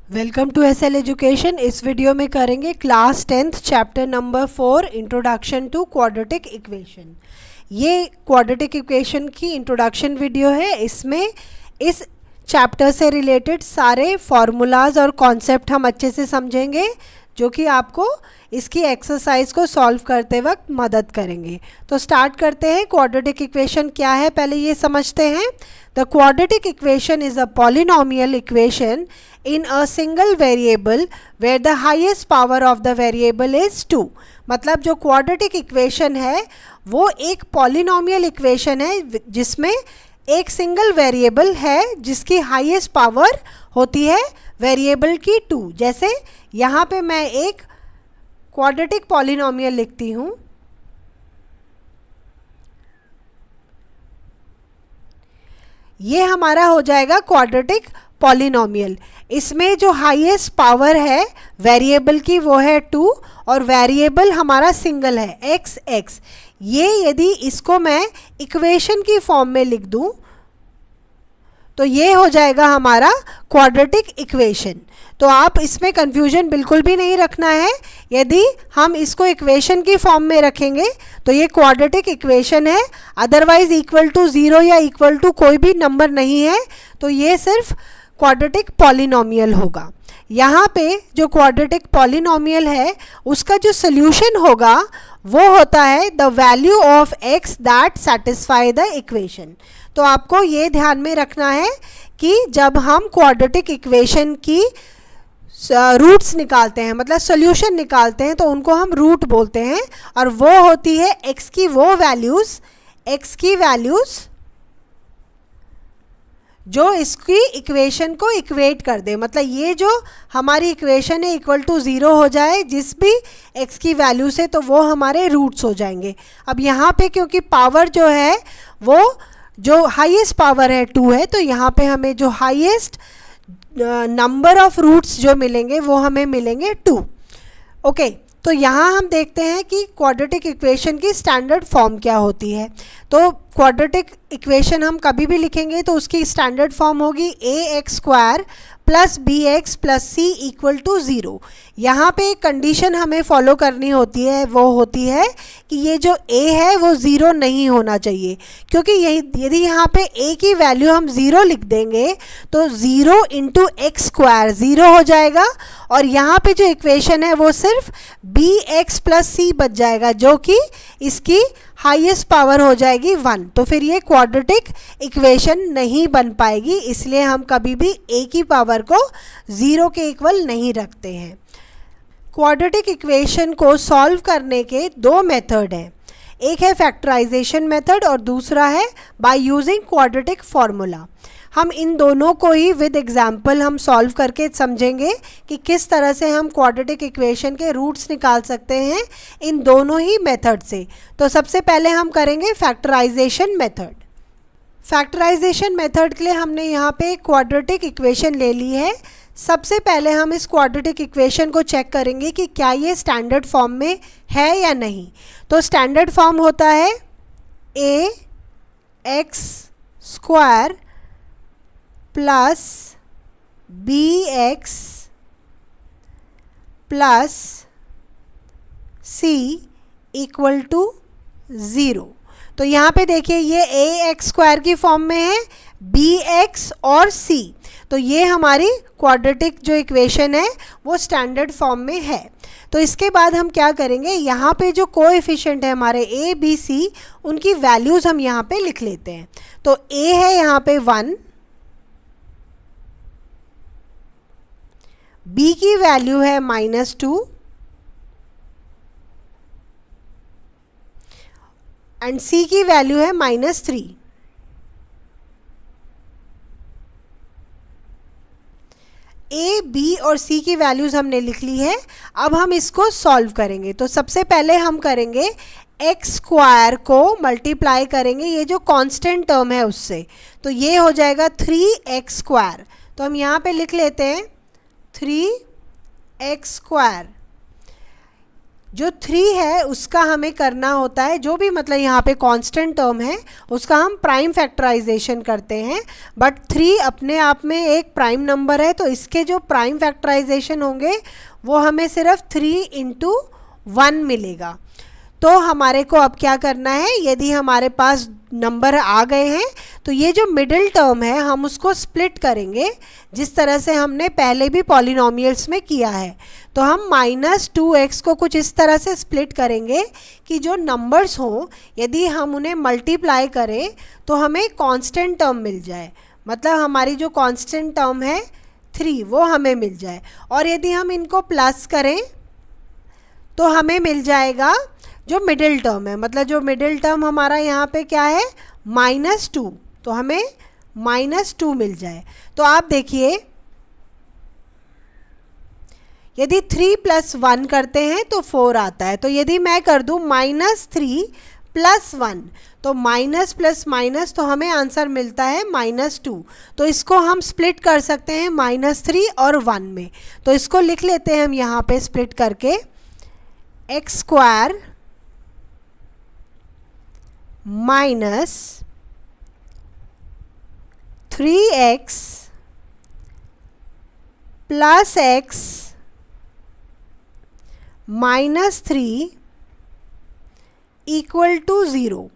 Welcome to SL education. इस video में करेंगे class 10th chapter number 4 introduction to quadratic equation. ये quadratic equation की इंट्रोडक्शन वीडियो है। इसमें इस चैप्टर से रिलेटेड सारे फार्मूलाज और कॉन्सेप्ट हम अच्छे से समझेंगे, जो कि आपको इसकी एक्सरसाइज को सॉल्व करते वक्त मदद करेंगे। तो स्टार्ट करते हैं। क्वाड्रेटिक इक्वेशन क्या है पहले ये समझते हैं। The quadratic equation is a polynomial equation in a single variable where the highest power of the variable is 2। मतलब जो क्वाड्रेटिक इक्वेशन है वो एक पॉलिनोमियल इक्वेशन है जिसमें एक सिंगल वेरिएबल है जिसकी हाईएस्ट पावर होती है वेरिएबल की 2। जैसे यहाँ पे मैं एक क्वाड्रेटिक पॉलिनोमियल लिखती हूँ। ये हमारा हो जाएगा क्वाड्रेटिक पॉलिनोमियल। इसमें जो हाईएस्ट पावर है वेरिएबल की वो है 2 और वेरिएबल हमारा सिंगल है एक्स एक्स। ये यदि इसको मैं इक्वेशन की फॉर्म में लिख दूं तो ये हो जाएगा हमारा क्वाड्रेटिक इक्वेशन। तो आप इसमें कंफ्यूजन बिल्कुल भी नहीं रखना है। यदि हम इसको इक्वेशन की फॉर्म में रखेंगे तो ये क्वाड्रेटिक इक्वेशन है, अदरवाइज इक्वल टू 0 या इक्वल टू कोई भी नंबर नहीं है, तो ये सिर्फ क्वाड्रेटिक पॉलिनोमियल होगा। यहाँ पे जो क्वाड्रेटिक पॉलिनोमियल है उसका जो सोल्यूशन होगा वो होता है the value of x that satisfy the equation. तो आपको ये ध्यान में रखना है कि जब हम क्वाड्रेटिक इक्वेशन की रूट्स निकालते हैं, मतलब सोल्यूशन निकालते हैं, तो उनको हम रूट बोलते हैं और वो होती है एक्स की वो वैल्यूज़ जो इसकी इक्वेशन को इक्वेट कर दे। मतलब ये जो हमारी इक्वेशन है इक्वल टू 0 हो जाए जिस भी x की वैल्यू से, तो वो हमारे रूट्स हो जाएंगे। अब यहाँ पे क्योंकि पावर जो है वो जो हाईएस्ट पावर है 2 है, तो यहाँ पे हमें जो हाईएस्ट नंबर ऑफ रूट्स जो मिलेंगे वो हमें मिलेंगे 2। ओके, तो यहाँ हम देखते हैं कि क्वाड्रेटिक इक्वेशन की स्टैंडर्ड फॉर्म क्या होती है। तो क्वाड्रेटिक इक्वेशन हम कभी भी लिखेंगे तो उसकी स्टैंडर्ड फॉर्म होगी ax² plus bx plus c equal to 0। यहाँ पे एक कंडीशन हमें फॉलो करनी होती है, वो होती है कि ये जो a है वो 0 नहीं होना चाहिए, क्योंकि यदि यहाँ पे a की वैल्यू हम 0 लिख देंगे तो 0 इंटू x² 0 हो जाएगा और यहाँ पे जो इक्वेशन है वो सिर्फ bx प्लस c बच जाएगा, जो कि इसकी हाईएस्ट पावर हो जाएगी 1। तो फिर ये क्वाड्रेटिक इक्वेशन नहीं बन पाएगी, इसलिए हम कभी भी a की पावर को 0 के इक्वल नहीं रखते हैं। क्वाड्रेटिक इक्वेशन को सॉल्व करने के दो मेथड हैं, एक है फैक्टराइजेशन मेथड और दूसरा है बाय यूजिंग क्वाड्रेटिक फॉर्मूला। हम इन दोनों को ही विद एग्जाम्पल हम सॉल्व करके समझेंगे कि किस तरह से हम क्वाड्रेटिक इक्वेशन के रूट्स निकाल सकते हैं इन दोनों ही मेथड से। तो सबसे पहले हम करेंगे फैक्टराइजेशन मेथड। फैक्टराइजेशन मेथड के लिए हमने यहाँ पे क्वाड्रेटिक इक्वेशन ले ली है। सबसे पहले हम इस क्वाड्रेटिक इक्वेशन को चेक करेंगे कि क्या ये स्टैंडर्ड फॉर्म में है या नहीं। तो स्टैंडर्ड फॉर्म होता है ax² plus bx plus c equal to 0। तो यहाँ पे देखिए ये ax² की फॉर्म में है, bx और c, तो ये हमारी क्वाड्रेटिक जो इक्वेशन है वो स्टैंडर्ड फॉर्म में है। तो इसके बाद हम क्या करेंगे, यहाँ पे जो कोएफिशिएंट है हमारे a b c उनकी वैल्यूज़ हम यहाँ पे लिख लेते हैं। तो a है यहाँ पे 1, b की वैल्यू है -2 एंड c की वैल्यू है -3। a, b और c की वैल्यूज़ हमने लिख ली है। अब हम इसको सॉल्व करेंगे। तो सबसे पहले हम करेंगे x² को मल्टीप्लाई करेंगे ये जो कांस्टेंट टर्म है उससे, तो ये हो जाएगा 3x²। तो हम यहाँ पे लिख लेते हैं 3x²। जो 3 है उसका हमें करना होता है, जो भी मतलब यहाँ पे कांस्टेंट टर्म है उसका हम प्राइम फैक्टराइजेशन करते हैं, बट 3 अपने आप में एक प्राइम नंबर है, तो इसके जो प्राइम फैक्टराइजेशन होंगे वो हमें सिर्फ 3 इंटू 1 मिलेगा। तो हमारे को अब क्या करना है, यदि हमारे पास नंबर आ गए हैं तो ये जो मिडिल टर्म है हम उसको स्प्लिट करेंगे, जिस तरह से हमने पहले भी पॉलिनोमियल्स में किया है। तो हम -2x को कुछ इस तरह से स्प्लिट करेंगे कि जो नंबर्स हों यदि हम उन्हें मल्टीप्लाई करें तो हमें कांस्टेंट टर्म मिल जाए, मतलब हमारी जो कांस्टेंट टर्म है 3 वो हमें मिल जाए, और यदि हम इनको प्लस करें तो हमें मिल जाएगा जो मिडिल टर्म है, मतलब जो मिडिल टर्म हमारा यहाँ पे क्या है -2, तो हमें -2 मिल जाए। तो आप देखिए यदि 3 + 1 करते हैं तो 4 आता है, तो यदि मैं कर दूँ -3 + 1 तो माइनस प्लस माइनस तो हमें आंसर मिलता है -2। तो इसको हम स्प्लिट कर सकते हैं -3 और 1 में, तो इसको लिख लेते हैं हम यहाँ पे स्प्लिट करके, x² -3x + x -3 = 0।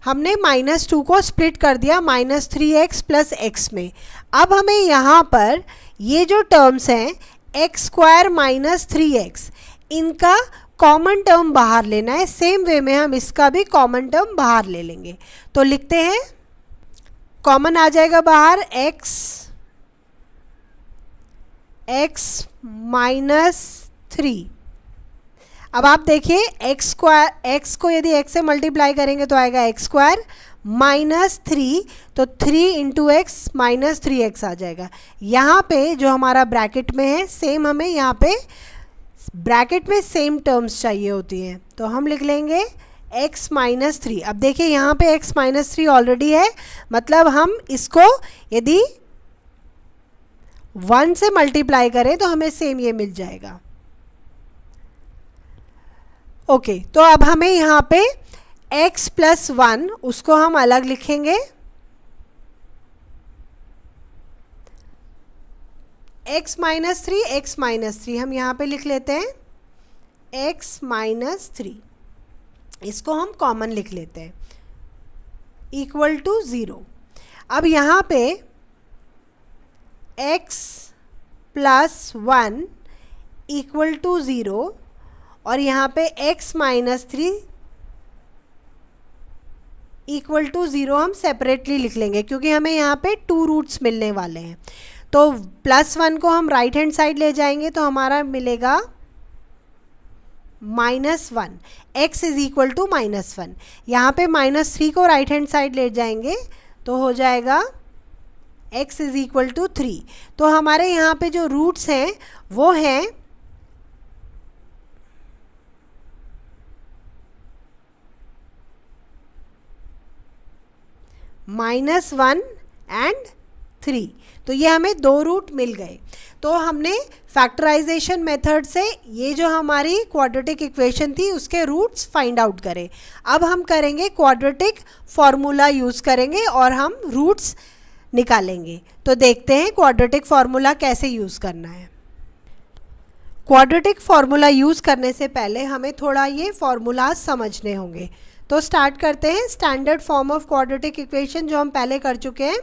हमने -2 को स्प्लिट कर दिया -3x + x में। अब हमें यहाँ पर ये जो टर्म्स हैं x² - 3x, इनका कॉमन टर्म बाहर लेना है। सेम वे में हम इसका भी कॉमन टर्म बाहर ले लेंगे, तो लिखते हैं कॉमन आ जाएगा बाहर x -3। अब आप देखिए x को यदि x से मल्टीप्लाई करेंगे तो आएगा x² -3, तो 3 × x -3x आ जाएगा। यहाँ पे जो हमारा ब्रैकेट में है सेम, हमें यहाँ पे ब्रैकेट में सेम टर्म्स चाहिए होती हैं, तो हम लिख लेंगे x -3। अब देखिए यहाँ पे x -3 ऑलरेडी है, मतलब हम इसको यदि 1 से मल्टीप्लाई करें तो हमें सेम ये मिल जाएगा। ओके, तो अब हमें यहाँ पे x + 1 उसको हम अलग लिखेंगे, x -3 हम यहाँ पे लिख लेते हैं x -3, इसको हम कॉमन लिख लेते हैं = 0। अब यहाँ पे x + 1 = 0 और यहाँ पे x -3 = 0 हम सेपरेटली लिख लेंगे, क्योंकि हमें यहाँ पे 2 रूट्स मिलने वाले हैं। तो +1 को हम राइट हैंड साइड ले जाएंगे तो हमारा मिलेगा -1, x = -1। यहाँ पे -3 को राइट हैंड साइड ले जाएंगे तो हो जाएगा x = 3। तो हमारे यहाँ पे जो रूट्स हैं वो हैं -1 और 3, तो ये हमें 2 रूट मिल गए। तो हमने फैक्टराइजेशन मेथड से ये जो हमारी क्वाड्रेटिक इक्वेशन थी उसके रूट्स फाइंड आउट करें। अब हम करेंगे क्वाड्रेटिक फार्मूला यूज़ करेंगे और हम रूट्स निकालेंगे। तो देखते हैं क्वाड्रेटिक फार्मूला कैसे यूज़ करना है। क्वाड्रेटिक फार्मूला यूज़ करने से पहले हमें थोड़ा ये फार्मूलाज समझने होंगे। तो स्टार्ट करते हैं standard form of quadratic equation जो हम पहले कर चुके हैं,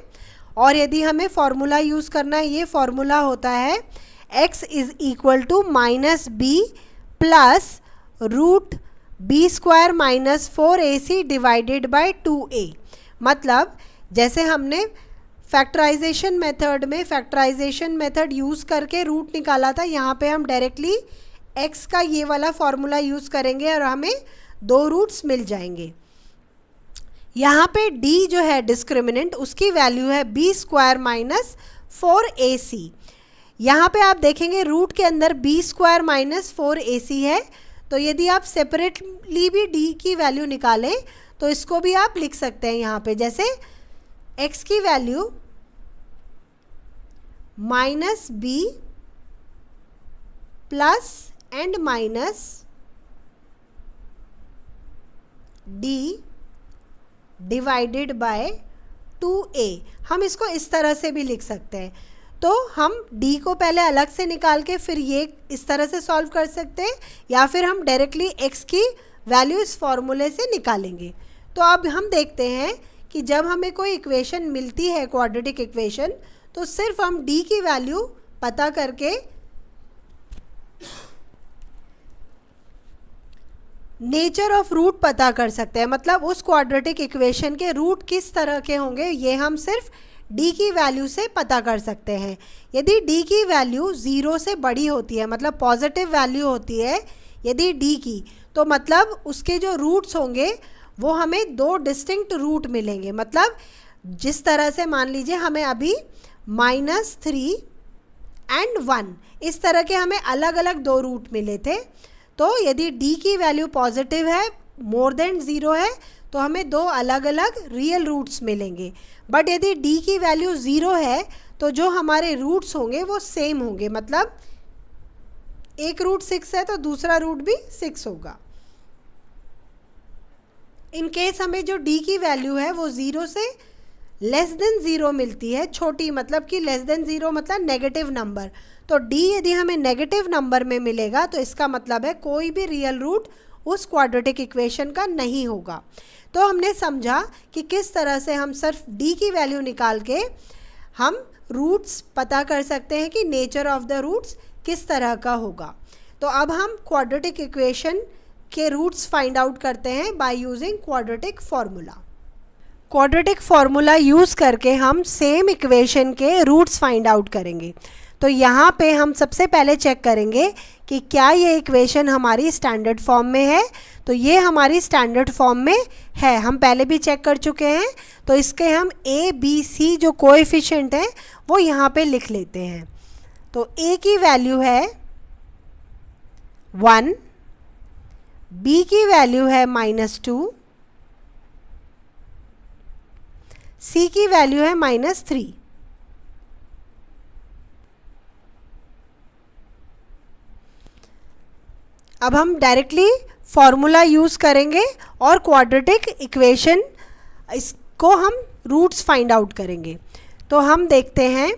और यदि हमें फार्मूला यूज़ करना है, ये फार्मूला होता है x = -b + √b² - 4ac / 2a। मतलब जैसे हमने फैक्टराइजेशन मेथड यूज़ करके रूट निकाला था, यहाँ पे हम डायरेक्टली x का ये वाला फार्मूला यूज़ करेंगे और हमें 2 रूट्स मिल जाएंगे। यहाँ पे d जो है डिस्क्रिमिनेंट, उसकी वैल्यू है b² - 4ac। यहाँ पे आप देखेंगे रूट के अंदर b² - 4ac है, तो यदि आप सेपरेटली भी d की वैल्यू निकालें तो इसको भी आप लिख सकते हैं यहाँ पे, जैसे x की value -b + and minus d divided by 2a। हम इसको इस तरह से भी लिख सकते हैं। तो हम d को पहले अलग से निकाल के फिर ये इस तरह से सॉल्व कर सकते हैं, या फिर हम डायरेक्टली x की वैल्यू इस फॉर्मूले से निकालेंगे। तो अब हम देखते हैं कि जब हमें कोई इक्वेशन मिलती है क्वाड्रेटिक इक्वेशन, तो सिर्फ हम d की वैल्यू पता करके नेचर ऑफ रूट पता कर सकते हैं। मतलब उस क्वाड्रेटिक इक्वेशन के रूट किस तरह के होंगे ये हम सिर्फ d की वैल्यू से पता कर सकते हैं। यदि d की वैल्यू 0 से बड़ी होती है, मतलब पॉजिटिव वैल्यू होती है यदि d की, तो मतलब उसके जो रूट्स होंगे वो हमें दो डिस्टिंक्ट रूट मिलेंगे। मतलब जिस तरह से मान लीजिए हमें अभी -3 एंड 1 इस तरह के हमें अलग अलग दो रूट मिले थे। तो यदि d की वैल्यू पॉजिटिव है, मोर देन 0 है, तो हमें दो अलग अलग रियल रूट्स मिलेंगे। बट यदि d की वैल्यू 0 है तो जो हमारे रूट्स होंगे वो सेम होंगे। मतलब एक रूट 6 है तो दूसरा रूट भी 6 होगा। इन केस हमें जो d की वैल्यू है वो 0 से लेस देन 0 मिलती है, छोटी, मतलब कि लेस देन 0 मतलब नेगेटिव नंबर। तो d यदि हमें नेगेटिव नंबर में मिलेगा तो इसका मतलब है कोई भी रियल रूट उस क्वाड्रेटिक इक्वेशन का नहीं होगा। तो हमने समझा कि किस तरह से हम सिर्फ d की वैल्यू निकाल के हम रूट्स पता कर सकते हैं कि नेचर ऑफ द रूट्स किस तरह का होगा। तो अब हम क्वाड्रेटिक इक्वेशन के रूट्स फाइंड आउट करते हैं by using quadratic formula. Quadratic formula use करके हम सेम इक्वेशन के रूट्स फाइंड आउट करेंगे। तो यहाँ पे हम सबसे पहले चेक करेंगे कि क्या ये इक्वेशन हमारी स्टैंडर्ड फॉर्म में है। तो ये हमारी स्टैंडर्ड फॉर्म में है, हम पहले भी चेक कर चुके हैं। तो इसके हम a b c जो कोएफिशिएंट हैं वो यहाँ पे लिख लेते हैं। तो a की वैल्यू है 1, b की वैल्यू है -2, c की वैल्यू है -3। अब हम डायरेक्टली फॉर्मूला यूज़ करेंगे और क्वाड्रेटिक इक्वेशन इसको हम रूट्स फाइंड आउट करेंगे। तो हम देखते हैं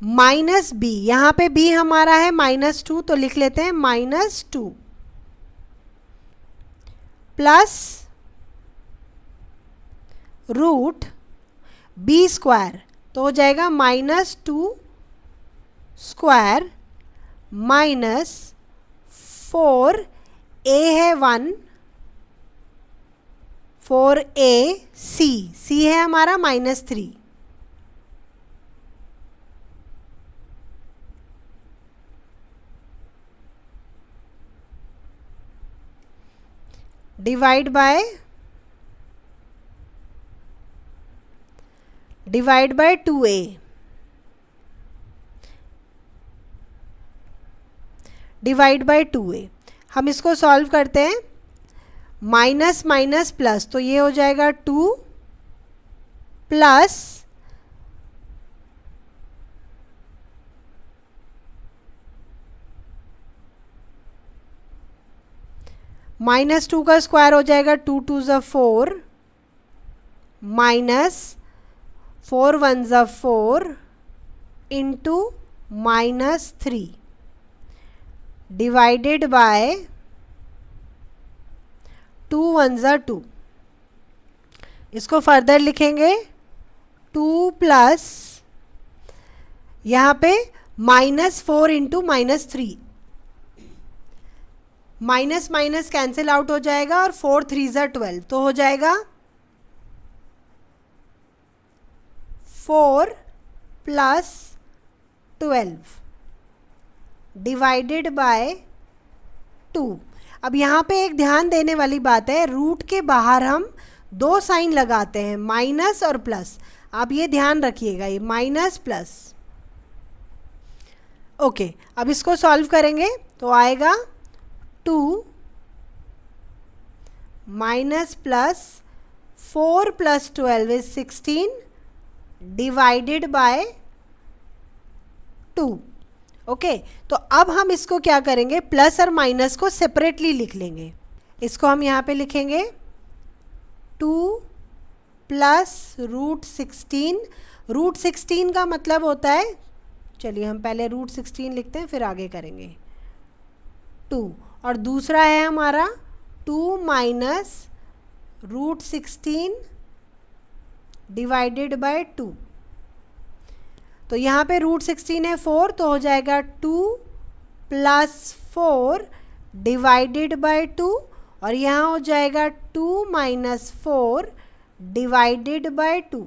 -b, यहाँ पे b हमारा है -2, तो लिख लेते हैं -2 प्लस रूट b स्क्वायर, तो हो जाएगा -2 स्क्वायर माइनस 4 a है 1, 4a c है हमारा -3। Divide by 2a, divide by 2a। हम इसको सॉल्व करते हैं, माइनस माइनस प्लस, तो ये हो जाएगा 2 प्लस -2 का स्क्वायर हो जाएगा 2 2 ज़ा 4 माइनस 4 1 ज़ा 4 इंटू -3 डिवाइडेड बाय 2 1 ज़ा 2। इसको फर्दर लिखेंगे 2 प्लस यहाँ पे -4 into -3, minus minus cancel out हो जाएगा और 4 3 ज़ा 12, तो हो जाएगा 4 प्लस 12 डिवाइडेड बाय 2। अब यहाँ पे एक ध्यान देने वाली बात है, रूट के बाहर हम दो साइन लगाते हैं, माइनस और प्लस। आप ये ध्यान रखिएगा, ये माइनस प्लस। ओके, अब इसको सॉल्व करेंगे तो आएगा 2 minus plus 4 plus 12 is 16 divided by 2. Okay, तो अब हम इसको क्या करेंगे, प्लस और माइनस को सेपरेटली लिख लेंगे. इसको हम यहाँ पे लिखेंगे 2 प्लस रूट 16. रूट 16 का मतलब होता है, चलिए हम पहले रूट 16 लिखते हैं फिर आगे करेंगे. 2 और दूसरा है हमारा 2 माइनस रूट 16 डिवाइडेड बाय 2. तो यहाँ पे रूट 16 है 4, तो हो जाएगा 2 प्लस 4 डिवाइडेड बाय 2, और यहाँ हो जाएगा 2 माइनस 4 डिवाइडेड बाय 2.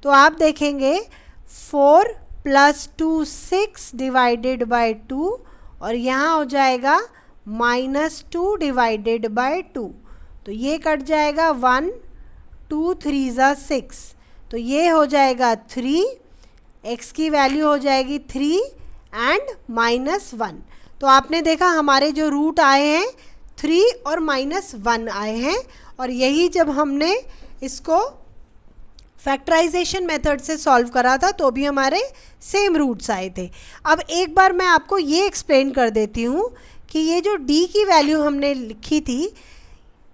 तो आप देखेंगे 4 प्लस 2 6 डिवाइडेड बाय 2, और यहाँ हो जाएगा माइनस 2 डिवाइडेड बाय 2. तो ये कट जाएगा 1 2 3 ज़ा 6, तो ये हो जाएगा 3. x की वैल्यू हो जाएगी 3 एंड माइनस 1. तो आपने देखा हमारे जो रूट आए हैं 3 और माइनस 1 आए हैं, और यही जब हमने इसको फैक्टराइजेशन मेथड से सॉल्व करा था तो भी हमारे सेम रूट्स आए थे. अब एक बार मैं आपको ये एक्सप्लेन कर देती हूँ कि ये जो d की वैल्यू हमने लिखी थी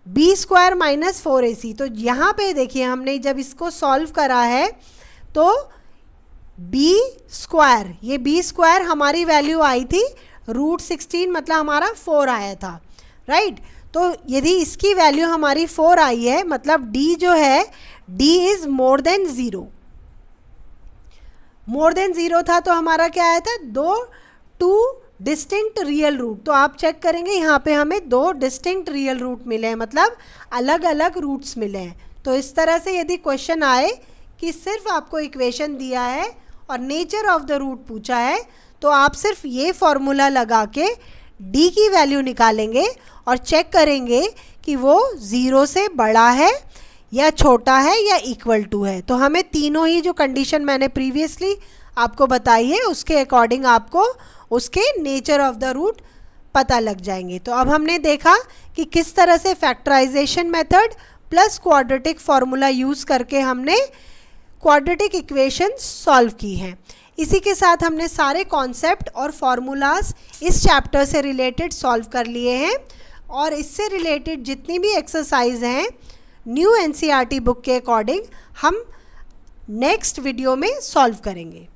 बी स्क्वायर माइनस 4ac, तो यहाँ पे देखिए हमने जब इसको सॉल्व करा है तो बी स्क्वायर, ये बी स्क्वायर हमारी वैल्यू आई थी रूट 16, मतलब हमारा 4 आया था, राइट. तो यदि इसकी वैल्यू हमारी 4 आई है, मतलब d जो है d is more than 0. More than 0 था तो हमारा क्या आया था, 2 डिस्टिंक्ट रियल रूट. तो आप चेक करेंगे यहाँ पे हमें 2 डिस्टिंक्ट रियल रूट मिले हैं, मतलब अलग अलग रूट्स मिले हैं. तो इस तरह से यदि क्वेश्चन आए कि सिर्फ आपको इक्वेशन दिया है और नेचर ऑफ द रूट पूछा है, तो आप सिर्फ ये फॉर्मूला लगा के d की वैल्यू निकालेंगे और चेक करेंगे कि वो 0 से बड़ा है या छोटा है या इक्वल टू है. तो हमें तीनों ही जो कंडीशन मैंने प्रीवियसली आपको बताई है उसके अकॉर्डिंग आपको उसके नेचर ऑफ द रूट पता लग जाएंगे. तो अब हमने देखा कि किस तरह से factorization method plus quadratic formula use करके हमने क्वाड्रेटिक इक्वेशन सॉल्व की हैं. इसी के साथ हमने सारे कॉन्सेप्ट और फार्मूलाज इस चैप्टर से रिलेटेड सॉल्व कर लिए हैं, और इससे रिलेटेड जितनी भी एक्सरसाइज हैं न्यू एनसीईआरटी बुक के अकॉर्डिंग हम नेक्स्ट वीडियो में सॉल्व करेंगे.